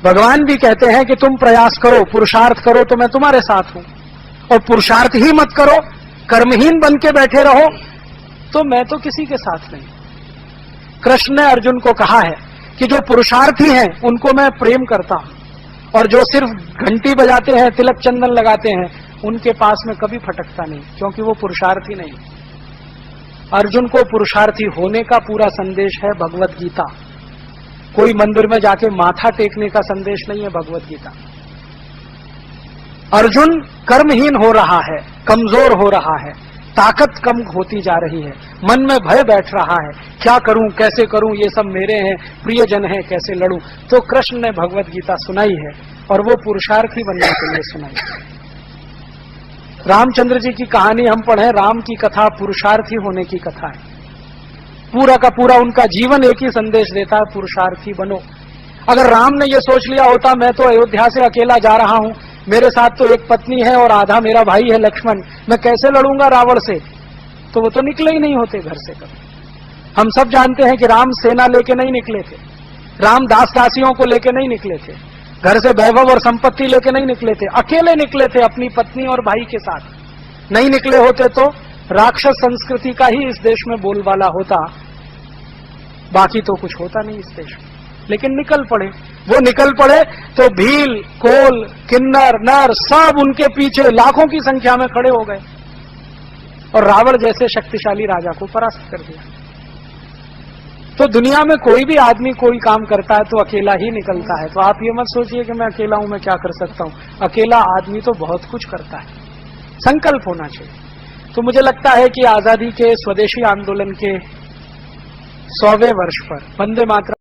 भगवान भी कहते हैं कि तुम प्रयास करो, पुरुषार्थ करो तो मैं तुम्हारे साथ हूं, और पुरुषार्थ ही मत करो, कर्महीन बन के बैठे रहो तो मैं तो किसी के साथ नहीं। कृष्ण ने अर्जुन को कहा है कि जो पुरुषार्थी हैं उनको मैं प्रेम करता हूं, और जो सिर्फ घंटी बजाते हैं, तिलक चंदन लगाते हैं, उनके पास में कभी फटकता नहीं, क्योंकि वो पुरुषार्थी नहीं। अर्जुन को पुरुषार्थी होने का पूरा संदेश है भगवत गीता। कोई मंदिर में जाके माथा टेकने का संदेश नहीं है भगवत गीता। अर्जुन कर्महीन हो रहा है, कमजोर हो रहा है, ताकत कम होती जा रही है, मन में भय बैठ रहा है, क्या करूं, कैसे करूं, ये सब मेरे हैं, प्रियजन हैं, कैसे लड़ूं। तो कृष्ण ने भगवत गीता सुनाई है, और वो पुरुषार्थी बनने के लिए सुनाई। रामचंद्र जी की कहानी हम पढ़े, राम की कथा पुरुषार्थी होने की कथा है। पूरा का पूरा उनका जीवन एक ही संदेश देता है, पुरुषार्थी बनो। अगर राम ने यह सोच लिया होता मैं तो अयोध्या से अकेला जा रहा हूं, मेरे साथ तो एक पत्नी है और आधा मेरा भाई है लक्ष्मण, मैं कैसे लड़ूंगा रावण से, तो वो तो निकले ही नहीं होते घर से कभी। हम सब जानते हैं कि राम सेना लेके नहीं निकले थे, राम दास दासियों को लेके नहीं निकले थे, घर से वैभव और संपत्ति लेके नहीं निकले थे, अकेले निकले थे अपनी पत्नी और भाई के साथ। नहीं निकले होते तो राक्षस संस्कृति का ही इस देश में बोलबाला होता, बाकी तो कुछ होता नहीं इस देश में। लेकिन निकल पड़े, वो निकल पड़े तो भील, कोल, किन्नर, नर सब उनके पीछे लाखों की संख्या में खड़े हो गए, और रावण जैसे शक्तिशाली राजा को परास्त कर दिया। तो दुनिया में कोई भी आदमी कोई काम करता है तो अकेला ही निकलता है। तो आप ये मत सोचिए कि मैं अकेला हूं, मैं क्या कर सकता हूं। अकेला आदमी तो बहुत कुछ करता है, संकल्प होना चाहिए। तो मुझे लगता है कि आजादी के स्वदेशी आंदोलन के 100वें वर्ष पर वंदे मातरम